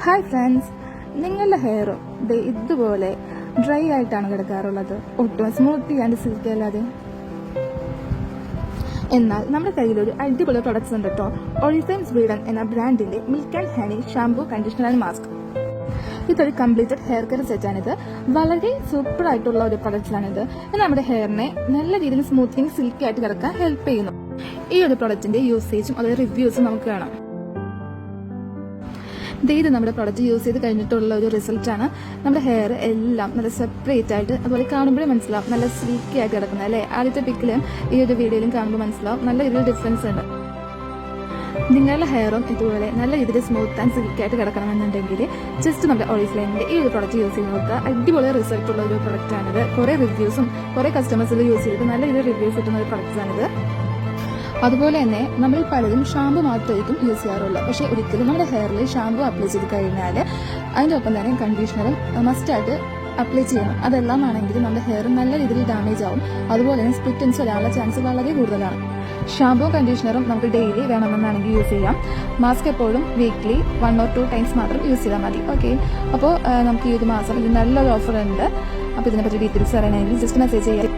Hi friends, നിങ്ങളുടെ hair ഇതുപോലെ dry ആയിട്ടാണ് കിടക്കാറുള്ളത്, ഒട്ടും സ്മൂത്തി ആൻഡ് സിൽക്കി അല്ലാതെ. എന്നാൽ നമ്മുടെ കയ്യിൽ ഒരു അടിപൊളി പ്രൊഡക്ട്സ് ഉണ്ട് കേട്ടോ. ഒറിഫൈൻ സ്വീഡൻ എന്ന ബ്രാൻഡിന്റെ milk and honey shampoo, conditioner and mask. ഇതൊരു കംപ്ലീറ്റഡ് ഹെയർ കെയർ സെറ്റാണിത്. വളരെ സൂപ്പർ ആയിട്ടുള്ള ഒരു പ്രൊഡക്ട്സാണിത്. നമ്മുടെ ഹെയറിനെ നല്ല രീതിയിൽ സ്മൂത്തിങ് സിൽക്കി ആയിട്ട് കിടക്കാൻ ഹെൽപ്പ് ചെയ്യുന്നു. ഈ ഒരു പ്രൊഡക്റ്റിന്റെ യൂസേജും അതായത് റിവ്യൂസും നമുക്ക് കാണാം. ഇത് നമ്മുടെ പ്രൊഡക്റ്റ് യൂസ് ചെയ്ത് കഴിഞ്ഞിട്ടുള്ള ഒരു റിസൾട്ടാണ്. നമ്മുടെ ഹെയർ എല്ലാം നല്ല സെപ്പറേറ്റ് ആയിട്ട്, അതുപോലെ കാണുമ്പോഴേ മനസ്സിലാവും നല്ല സിൽക്കി ആയിട്ട് കിടക്കുന്നത് അല്ലേ. ആദ്യത്തെ പിക്കിലും ഈ ഒരു വീഡിയോയിലും കാണുമ്പോൾ മനസ്സിലാവും നല്ല രീതിയിൽ ഡിഫറൻസ് ഉണ്ട്. നിങ്ങളുടെ ഹെയറും ഇതുപോലെ നല്ല രീതിയിൽ സ്മൂത്ത് ആൻഡ് സിൽക്കി ആയിട്ട് കിടക്കണമെന്നുണ്ടെങ്കിൽ ജസ്റ്റ് നമ്മുടെ ഒറിഫ്ലെയിമിന്റെ ഈ ഒരു പ്രൊഡക്റ്റ് യൂസ് ചെയ്ത് നോക്കുക. അടിപൊളി റിസൾട്ട് ഉള്ള ഒരു പ്രൊഡക്റ്റാണിത്. കുറെ റിവ്യൂസും കുറെ കസ്റ്റമേഴ്സിൽ യൂസ് ചെയ്ത് നല്ല രീതിയിൽ റിവ്യൂസ് കിട്ടുന്ന ഒരു പ്രൊഡക്റ്റാണിത്. അതുപോലെ തന്നെ നമ്മൾ പലരും ഷാമ്പു മാത്രമായിരിക്കും യൂസ് ചെയ്യാറുള്ളത്. പക്ഷേ ഒരിക്കലും നമ്മുടെ ഹെയറിൽ ഷാമ്പു അപ്ലൈ ചെയ്ത് കഴിഞ്ഞാൽ അതിൻ്റെ ഒപ്പം തന്നെ കണ്ടീഷണറും മസ്റ്റായിട്ട് അപ്ലൈ ചെയ്യണം. അതെല്ലാം ആണെങ്കിൽ നമ്മുടെ ഹെയർ നല്ല രീതിയിൽ ഡാമേജ് ആവും. അതുപോലെ തന്നെ സ്പ്ലിറ്റൻസ് വരാനുള്ള ചാൻസ് വളരെ കൂടുതലാണ്. ഷാമ്പൂ കണ്ടീഷണറും നമുക്ക് ഡെയിലി വേണമെന്നാണെങ്കിൽ യൂസ് ചെയ്യാം. മാസ്ക് എപ്പോഴും വീക്ക്ലി 1 or 2 times മാത്രം യൂസ് ചെയ്താൽ മതി. ഓക്കെ, അപ്പോൾ നമുക്ക് ഈ ഒരു മാസം ഇത് നല്ലൊരു ഓഫർ ഉണ്ട്. അപ്പോൾ ഇതിനെപ്പറ്റി ഡീറ്റെയിൽസ് അറിയണമെങ്കിൽ ജസ്റ്റ് മെസ്സേജ് ചെയ്യാം.